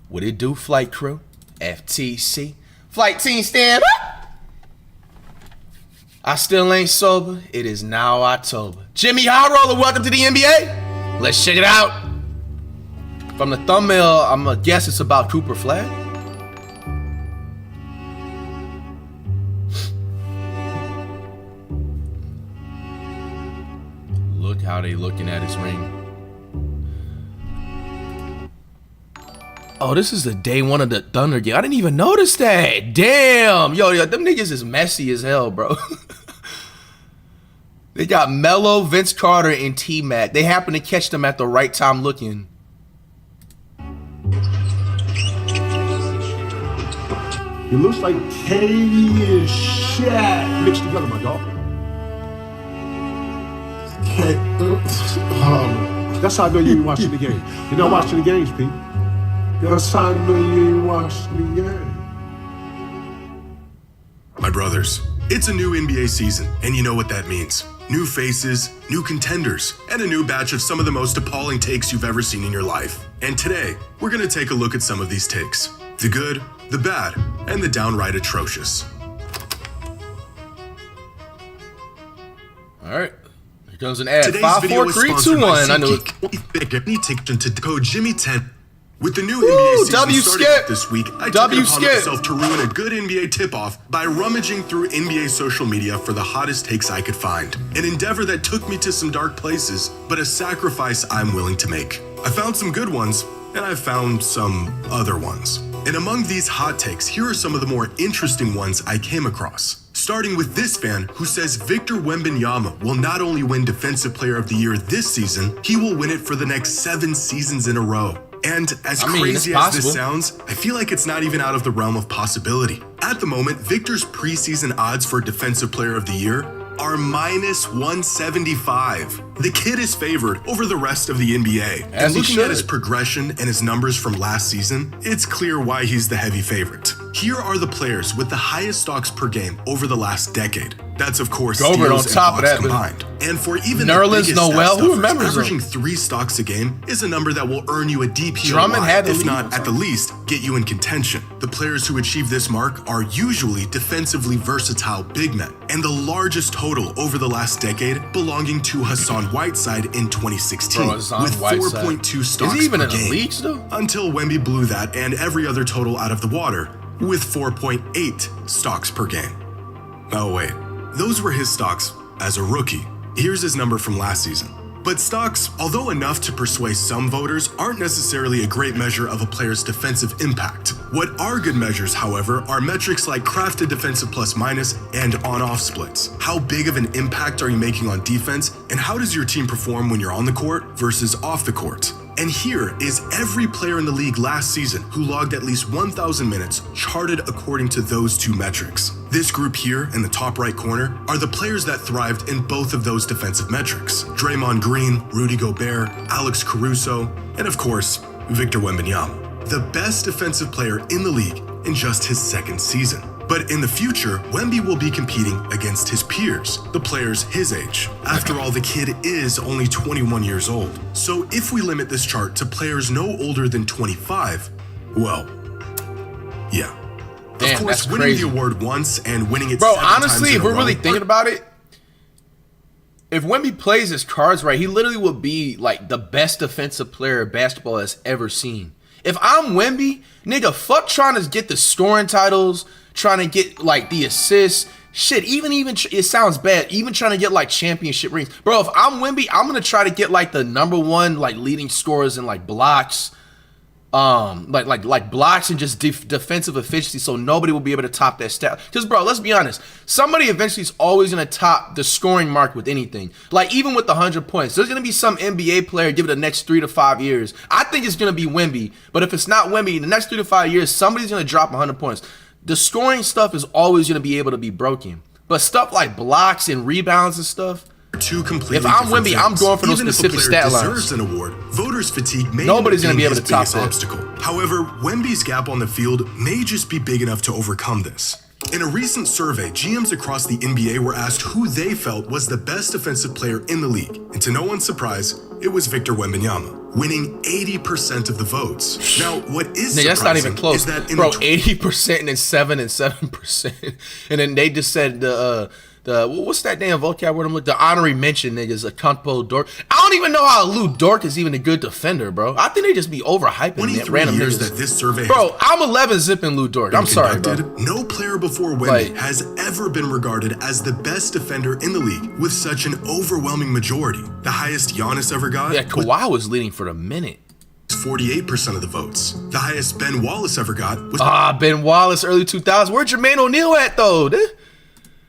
What it do, flight crew? FTC. Flight team stand up. I still ain't sober. It is now October. JxmyHighroller, welcome to the NBA. Let's check it out. From the thumbnail, I'm gonna guess it's about Cooper Flag. Look how they looking at his ring. Oh, this is the day one of the Thunder game. I didn't even notice that. Damn. Yo, them niggas is messy as hell, bro. They got Melo, Vince Carter, and T-Mac. They happen to catch them at the right time looking. It looks like KD and Shaq mixed together, my dog. That's how I know you ain't watching the game. You're not watching the games, Pete. That's how I know you ain't watching the game. My brothers, it's a new NBA season, and you know what that means. New faces, new contenders, and a new batch of some of the most appalling takes you've ever seen in your life. And today, we're gonna take a look at some of these takes. The good, the bad, and the downright atrocious. All right. Here comes an ad. Today's 5, video 4, is 3, sponsored 2, by 1. I knew it. SeatGeek. To code Jimmy10. With the new NBA season W starting skip. up this week, I took W it upon skip. myself to ruin a good NBA tip-off by rummaging through NBA social media for the hottest takes I could find. An endeavor that took me to some dark places, but a sacrifice I'm willing to make. I found some good ones, and I found some other ones. And among these hot takes, here are some of the more interesting ones I came across. Starting with this fan who says Victor Wembanyama will not only win Defensive Player of the Year this season, he will win it for the next 7 seasons in a row. And as crazy as this sounds, I feel like it's not even out of the realm of possibility. At the moment, Victor's preseason odds for Defensive Player of the Year are minus 175. The kid is favored over the rest of the NBA. And looking at his progression and his numbers from last season, it's clear why he's the heavy favorite. Here are the players with the highest stocks per game over the last decade. That's of course steals and blocks combined. And for even the biggest stat stuffers, averaging 3 stocks a game is a number that will earn you a DPOY, if not at the least, get you in contention. The players who achieve this mark are usually defensively versatile big men, and the largest total over the last decade belonging to Hassan Whiteside in 2016, with 4.2 stocks per game. Is he even in the leagues though? Until Wemby blew that and every other total out of the water, with 4.8 stocks per game. Oh wait, those were his stocks as a rookie. Here's his number from last season. But stocks, although enough to persuade some voters, aren't necessarily a great measure of a player's defensive impact. What are good measures, however, are metrics like crafted defensive plus minus and on-off splits. How big of an impact are you making on defense, and how does your team perform when you're on the court versus off the court? And here is every player in the league last season who logged at least 1,000 minutes charted according to those two metrics. This group here in the top right corner are the players that thrived in both of those defensive metrics. Draymond Green, Rudy Gobert, Alex Caruso, and of course, Victor Wembanyama, the best defensive player in the league in just his 2nd season. But in the future, Wemby will be competing against his peers, the players his age. After all, the kid is only 21 years old. So if we limit this chart to players no older than 25, well, yeah. Damn, of course, winning the award once and winning it 7 times in a row. Bro, honestly, if we're really thinking about it, if Wemby plays his cards right, he literally would be like the best defensive player basketball has ever seen. If I'm Wemby, nigga, fuck trying to get the scoring titles, trying to get like the assists, shit, even it sounds bad, even trying to get like championship rings. Bro, if I'm Wemby, I'm gonna try to get like the #1 like leading scorers and like blocks, like blocks and just defensive efficiency, so nobody will be able to top that stat. Because bro, let's be honest, somebody eventually is always gonna top the scoring mark with anything. Like even with the 100 points, there's gonna be some NBA player give it the next 3 to 5 years. I think it's gonna be Wemby, but if it's not Wemby, in the next 3 to 5 years, somebody's gonna drop 100 points. The scoring stuff is always gonna be able to be broken, but stuff like blocks and rebounds and stuff. If I'm Wemby, I'm going for those specific stat lines. Deserves an award, voters' fatigue may Nobody's going to be able to top that obstacle. However, Wemby's gap on the field may just be big enough to overcome this. In a recent survey, GMs across the NBA were asked who they felt was the best defensive player in the league. And to no one's surprise, it was Victor Wembanyama, winning 80% of the votes. Now, what is surprising that's not even close. Is that in bro, the 80% and then 7%. And then they just said the what's that damn vocab word I'm looking? The honorary mention niggas, a Campo Dort. I don't even know how Lou Dort is even a good defender, bro. I think they just be overhyping 23 random years niggas. that this survey Bro, I'm 11 zipping Lou Dort. I'm sorry, bro. No player before Wemby Like- has ever been regarded as the best defender in the league with such an overwhelming majority. The highest Giannis ever got Yeah, was Kawhi was leading for a minute. 48% of the votes. The highest Ben Wallace ever got was Ben Wallace, early 2000s. Where Jermaine O'Neal at, though?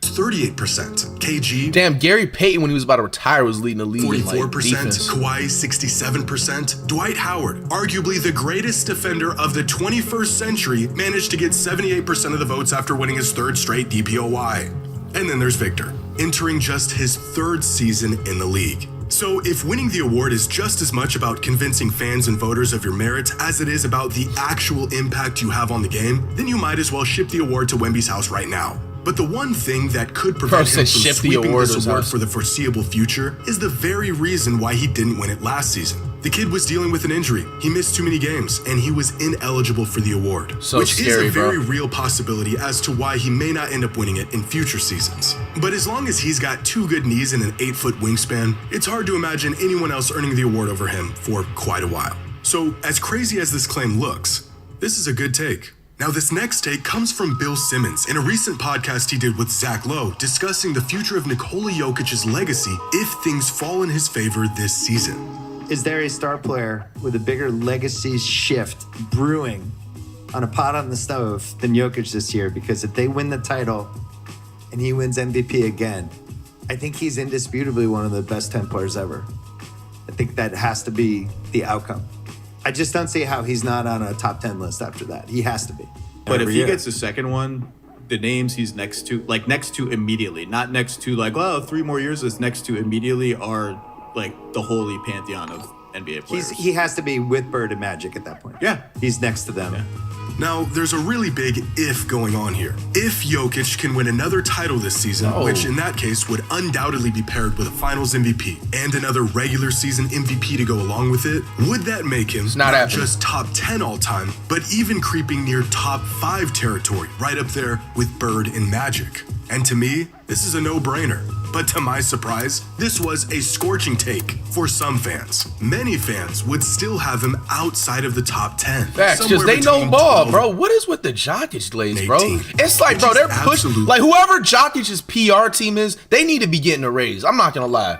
38%. KG, Damn, Gary Payton, when he was about to retire, was leading the league in, 44%. like, defense. Kawhi, 67%. Dwight Howard, arguably the greatest defender of the 21st century, managed to get 78% of the votes after winning his third straight DPOY. And then there's Victor, entering just his third season in the league. So if winning the award is just as much about convincing fans and voters of your merits as it is about the actual impact you have on the game, then you might as well ship the award to Wemby's house right now. But the one thing that could prevent him from ship the sweeping award this to his award house. for the foreseeable future is the very reason why he didn't win it last season. The kid was dealing with an injury, he missed too many games, and he was ineligible for the award. So which scary, is a very bro. real possibility as to why he may not end up winning it in future seasons. But as long as he's got 2 good knees and an 8-foot wingspan, it's hard to imagine anyone else earning the award over him for quite a while. So as crazy as this claim looks, this is a good take. Now, this next take comes from Bill Simmons in a recent podcast he did with Zach Lowe discussing the future of Nikola Jokic's legacy if things fall in his favor this season. Is there a star player with a bigger legacy shift brewing on a pot on the stove than Jokic this year? Because if they win the title and he wins MVP again, I think he's indisputably one of the best 10 players ever. I think that has to be the outcome. I just don't see how he's not on a top 10 list after that. He has to be. But if Every he year. gets the second one, the names he's next to immediately, not next to like, oh, 3 more years, it's next to immediately are like the holy pantheon of NBA players. He has to be with Bird and Magic at that point. Yeah. He's next to them. Yeah. Now, there's a really big if going on here. If Jokic can win another title this season, which in that case would undoubtedly be paired with a finals MVP and another regular season MVP to go along with it, would that make him not happening. just top 10 all time, but even creeping near top 5 territory, right up there with Bird and Magic? And to me, this is a no-brainer. But to my surprise, this was a scorching take for some fans. Many fans would still have him outside of the top 10. Facts, because somewhere they know between ball, 12 bro. What is with the Jokic glaze, bro? 18, It's like, bro, which they're is pushing. absolute- Like, whoever Jokic's PR team is, they need to be getting a raise. I'm not going to lie.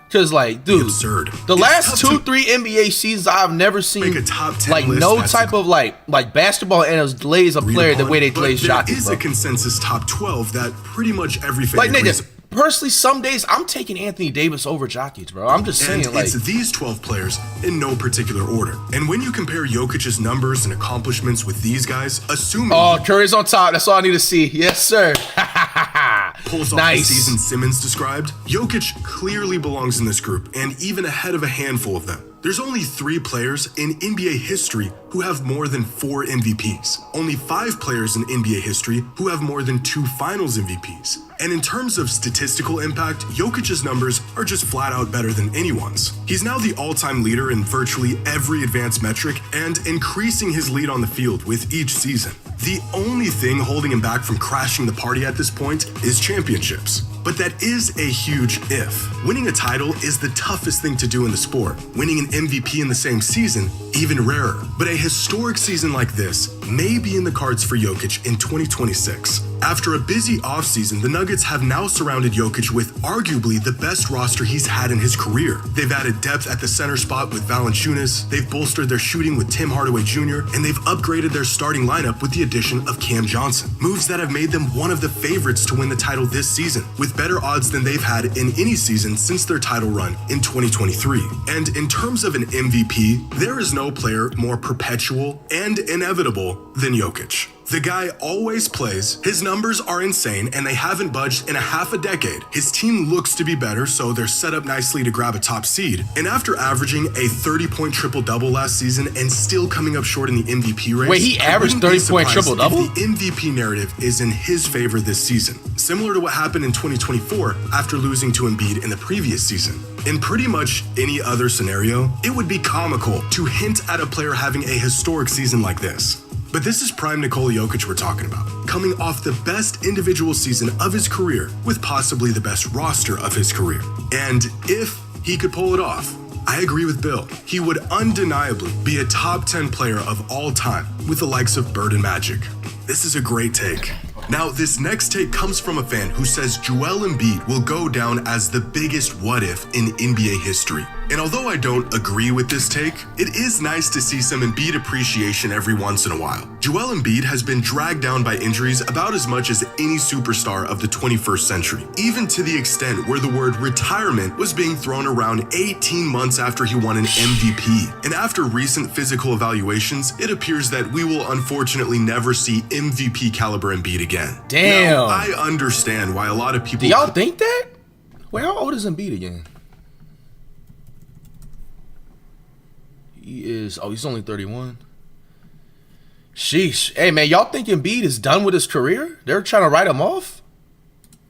Because, like, dude, absurd. the It's last tough to 2-3 NBA seasons, I've never seen, make a top 10 like, list no that's type of, like basketball analysts glaze a player the way they glaze But there Jokic, is bro. a consensus top 12 that pretty much every fan Like, agrees. nigga, personally, some days, I'm taking Anthony Davis over Jokic, bro. I'm just And saying, like, it's these 12 players in no particular order. And when you compare Jokic's numbers and accomplishments with these guys, assuming oh, Curry's on top. That's all I need to see. Yes, sir. he pulls off the season Simmons described, Jokic clearly belongs in this group and even ahead of a handful of them. There's only 3 players in NBA history who have more than 4 MVPs. Only 5 players in NBA history who have more than 2 finals MVPs. And in terms of statistical impact, Jokic's numbers are just flat out better than anyone's. He's now the all-time leader in virtually every advanced metric and increasing his lead on the field with each season. The only thing holding him back from crashing the party at this point is championships. But that is a huge if. Winning a title is the toughest thing to do in the sport. Winning an MVP in the same season, even rarer. But a historic season like this may be in the cards for Jokic in 2026. After a busy offseason, the Nuggets have now surrounded Jokic with arguably the best roster he's had in his career. They've added depth at the center spot with Valanciunas, they've bolstered their shooting with Tim Hardaway Jr., and they've upgraded their starting lineup with the addition of Cam Johnson. Moves that have made them one of the favorites to win the title this season, with better odds than they've had in any season since their title run in 2023. And in terms of an MVP, there is no player more perpetual and inevitable than Jokic. The guy always plays, his numbers are insane, and they haven't budged in a half a decade. His team looks to be better, so they're set up nicely to grab a top seed. And after averaging a 30-point triple-double last season and still coming up short in the MVP race... Wait, he averaged 30-point triple-double? The MVP narrative is in his favor this season, similar to what happened in 2024 after losing to Embiid in the previous season. In pretty much any other scenario, it would be comical to hint at a player having a historic season like this. But this is prime Nikola Jokic we're talking about, coming off the best individual season of his career with possibly the best roster of his career. And if he could pull it off, I agree with Bill. He would undeniably be a top 10 player of all time with the likes of Bird and Magic. This is a great take. Now, this next take comes from a fan who says Joel Embiid will go down as the biggest what if in NBA history. And although I don't agree with this take, it is nice to see some Embiid appreciation every once in a while. Joel Embiid has been dragged down by injuries about as much as any superstar of the 21st century, even to the extent where the word retirement was being thrown around 18 months after he won an MVP. And after recent physical evaluations, it appears that we will unfortunately never see MVP caliber Embiid again. Damn. Now, I understand why a lot of people... Do y'all think that? Wait, how old is Embiid again? He is... Oh, he's only 31. Sheesh. Hey, man, y'all think Embiid is done with his career? They're trying to write him off?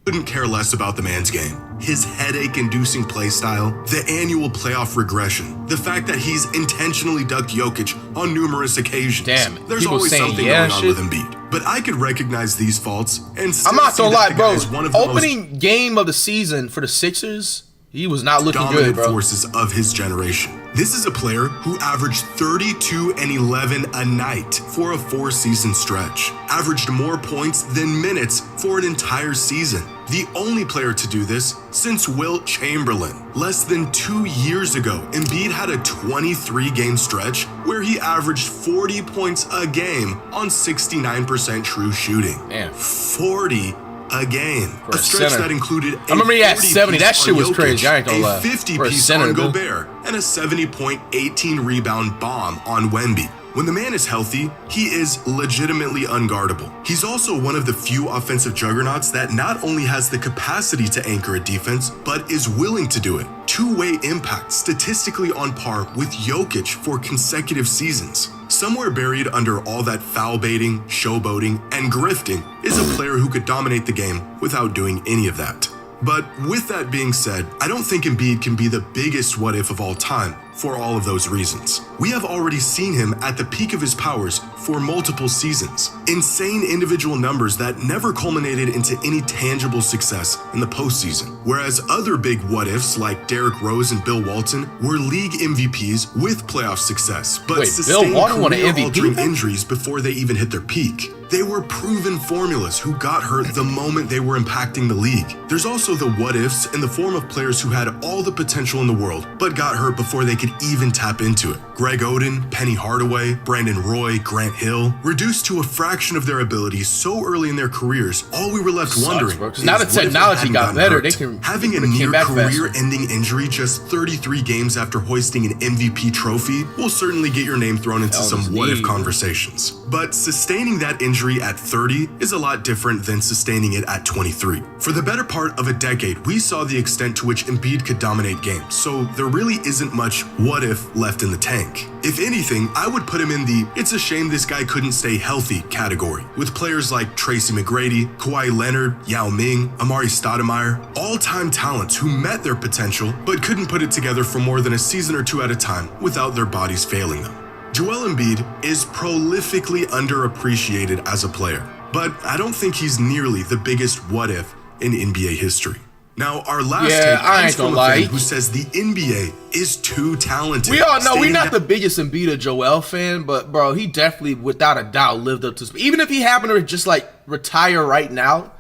Couldn't care less about the man's game. His headache-inducing play style, the annual playoff regression, the fact that he's intentionally ducked Jokic on numerous occasions. Damn, there's people always saying something yeah going on shit. with Embiid. But I could recognize these faults and still I'm not see gonna that lie, the bro. guy is one of the Opening game of the season for the Sixers, he was not looking dominant good, bro. forces of his generation. This is a player who averaged 32 and 11 a night for a 4-season stretch, averaged more points than minutes for an entire season. The only player to do this since Wilt Chamberlain. Less than 2 years ago, Embiid had a 23-game stretch where he averaged 40 points a game on 69% true shooting. Man. 40 a game. For A stretch center. that included I remember he had 40 70. That piece shit on was Jokic, crazy. I ain't gonna lie. a 50 For a piece center, on dude. Gobert, and a 70-point, 18-rebound bomb on Wemby. When the man is healthy, he is legitimately unguardable. He's also one of the few offensive juggernauts that not only has the capacity to anchor a defense, but is willing to do it. Two-way impact, statistically on par with Jokic for consecutive seasons. Somewhere buried under all that foul baiting, showboating, and grifting is a player who could dominate the game without doing any of that. But with that being said, I don't think Embiid can be the biggest what if of all time for all of those reasons. We have already seen him at the peak of his powers for multiple seasons. Insane individual numbers that never culminated into any tangible success in the postseason. Whereas other big what ifs like Derrick Rose and Bill Walton were league MVPs with playoff success, but Wait, sustained Bill Walton won an MVP? career-altering injuries before they even hit their peak. They were proven formulas who got hurt the moment they were impacting the league. There's also the what-ifs in the form of players who had all the potential in the world, but got hurt before they could even tap into it. Greg Oden, Penny Hardaway, Brandon Roy, Grant Hill, reduced to a fraction of their abilities so early in their careers, all we were left wondering bro, 'cause is now the what if they technology hadn't got gotten better, hurt? they can- Having a they came near back faster. career-ending injury just 33 games after hoisting an MVP trophy will certainly get your name thrown into Hell some does what-if need. conversations. But sustaining that injury at 30 is a lot different than sustaining it at 23. For the better part of a decade, we saw the extent to which Embiid could dominate games, so there really isn't much what-if left in the tank. If anything, I would put him in the "it's a shame this guy couldn't stay healthy" category, with players like Tracy McGrady, Kawhi Leonard, Yao Ming, Amari Stoudemire, all-time talents who met their potential but couldn't put it together for more than a season or two at a time without their bodies failing them. Joel Embiid is prolifically underappreciated as a player, but I don't think he's nearly the biggest what-if in NBA history. Now, our last Yeah, take I comes ain't from gonna a lie. fan who says the NBA is too talented. We all know we're stating not the that biggest Embiid or Joel fan, but bro, he definitely, without a doubt, lived up to his. Even if he happened to just like retire right now,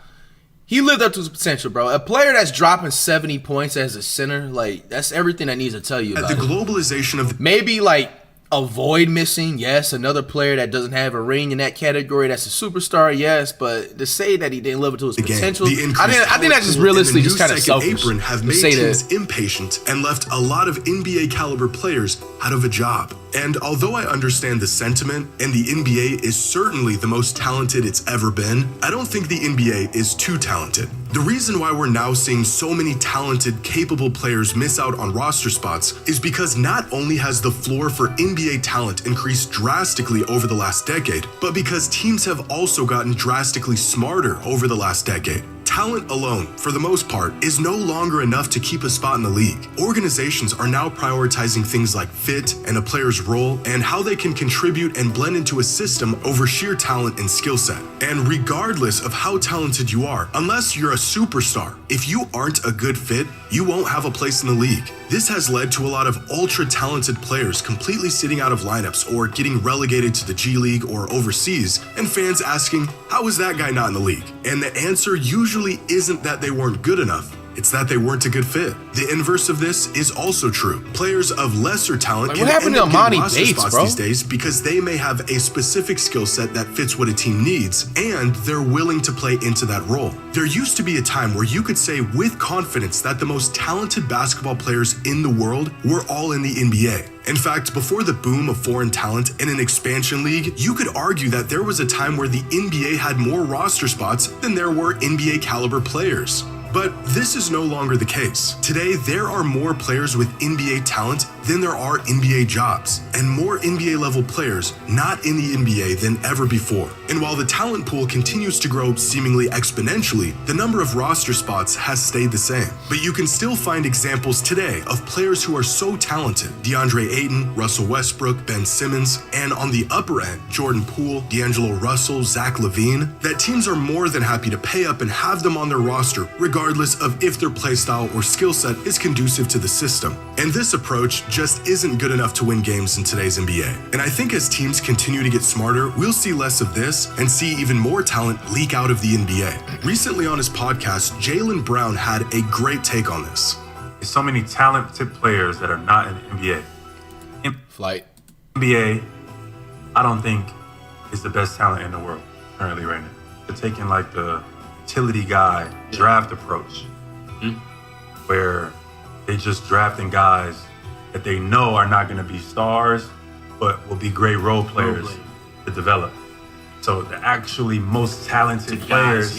he lived up to his potential, bro. A player that's dropping 70 points as a center, like that's everything I need to tell you about the him. globalization of the Maybe like avoid missing, yes. Another player that doesn't have a ring in that category, that's a superstar, yes. But to say that he didn't live up to his potential, I think that's just realistically just kind of selfish. Apron have made teams impatient and left a lot of NBA caliber players out of a job. And although I understand the sentiment, and the NBA is certainly the most talented it's ever been, I don't think the NBA is too talented. The reason why we're now seeing so many talented, capable players miss out on roster spots is because not only has the floor for NBA talent increased drastically over the last decade, but because teams have also gotten drastically smarter over the last decade. Talent alone, for the most part, is no longer enough to keep a spot in the league. Organizations are now prioritizing things like fit and a player's role and how they can contribute and blend into a system over sheer talent and skill set. And regardless of how talented you are, unless you're a superstar, if you aren't a good fit, you won't have a place in the league. This has led to a lot of ultra-talented players completely sitting out of lineups or getting relegated to the G League or overseas, and fans asking, how is that guy not in the league? And the answer usually isn't that they weren't good enough. It's that they weren't a good fit. The inverse of this is also true. Players of lesser talent can end up getting roster spots these days because they may have a specific skill set that fits what a team needs, and they're willing to play into that role. There used to be a time where you could say with confidence that the most talented basketball players in the world were all in the NBA. In fact, before the boom of foreign talent in an expansion league, you could argue that there was a time where the NBA had more roster spots than there were NBA caliber players. But this is no longer the case. Today, there are more players with NBA talent than there are NBA jobs, and more NBA level players not in the NBA than ever before. And while the talent pool continues to grow seemingly exponentially, the number of roster spots has stayed the same. But you can still find examples today of players who are so talented: DeAndre Ayton, Russell Westbrook, Ben Simmons, and on the upper end, Jordan Poole, D'Angelo Russell, Zach LaVine, that teams are more than happy to pay up and have them on their roster, regardless of if their playstyle or skill set is conducive to the system. And this approach just isn't good enough to win games in today's NBA. And I think as teams continue to get smarter, we'll see less of this and see even more talent leak out of the NBA. Recently on his podcast, Jaylen Brown had a great take on this. There's so many talented players that are not in the NBA. Flight. NBA, I don't think is the best talent in the world currently right now. They're taking like the utility guy draft approach, where they just drafting guys that they know are not going to be stars, but will be great role players to develop. So the actually most talented players,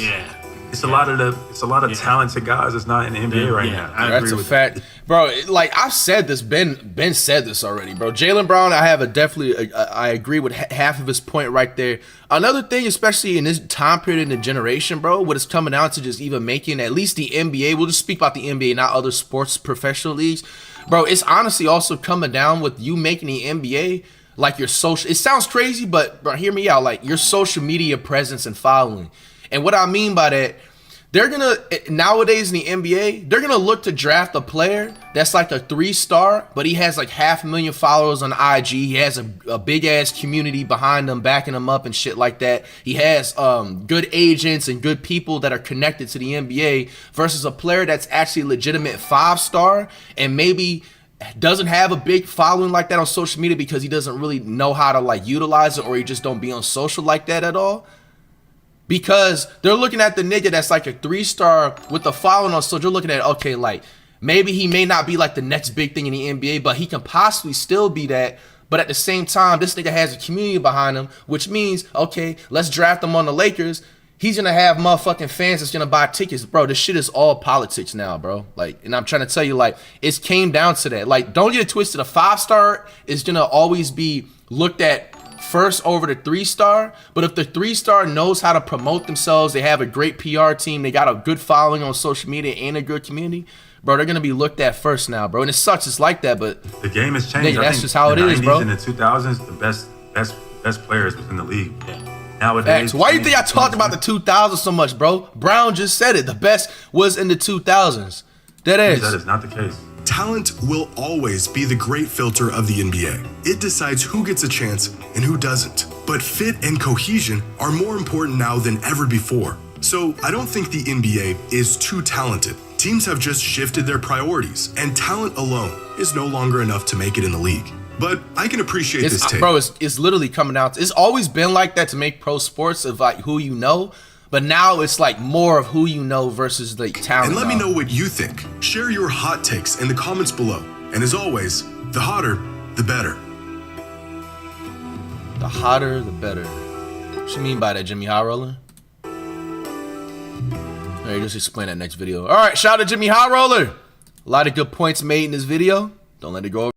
it's a lot of talented guys that's not in the NBA right now. That's a fact, bro. Like I've said this, Ben said this already, bro. Jaylen Brown, I agree with half of his point right there. Another thing, especially in this time period in the generation, bro, what it's coming down to just even making at least the NBA. We'll just speak about the NBA, not other sports professional leagues, bro. It's honestly also coming down with you making the NBA like your social. It sounds crazy, but bro, hear me out. Like your social media presence and following. And what I mean by that, they're gonna nowadays in the NBA, they're gonna look to draft a player that's like a 3-star, but he has like 500,000 followers on IG. He has a big ass community behind him, backing him up and shit like that. He has good agents and good people that are connected to the NBA versus a player that's actually a legitimate 5-star and maybe doesn't have a big following like that on social media because he doesn't really know how to like utilize it, or he just don't be on social like that at all. Because they're looking at the nigga that's like a 3-star with the following on, so they're looking at, okay, like maybe he may not be like the next big thing in the NBA, but he can possibly still be that. But at the same time, this nigga has a community behind him, which means, okay, let's draft him on the Lakers. He's gonna have motherfucking fans that's gonna buy tickets. Bro, this shit is all politics now, bro. Like, and I'm trying to tell you, like, it's came down to that. Like, don't get it twisted. A 5-star is gonna always be looked at first over the 3-star, but if the 3-star knows how to promote themselves, they have a great PR team, they got a good following on social media and a good community, bro, they're gonna be looked at first now, bro. And it sucks, it's like that, but the game has changed. Nigga, that's just how it is, bro. In the 2000s, the best players within the league. Nowadays, why do you think I talked about the 2000s so much, bro? Brown just said it. The best was in the 2000s. That is not the case. Talent will always be the great filter of the NBA. It decides who gets a chance and who doesn't. But fit and cohesion are more important now than ever before. So I don't think the NBA is too talented. Teams have just shifted their priorities, and talent alone is no longer enough to make it in the league. But I can appreciate this take. Bro, it's literally coming out. It's always been like that to make pro sports of like who you know, but now it's like more of who you know versus the talent. And let me know what you think. Share your hot takes in the comments below. And as always, the hotter, the better. The hotter, the better. What you mean by that, JxmyHighroller? Alright, just explain that next video. Alright, shout out to JxmyHighroller. A lot of good points made in this video. Don't let it go over.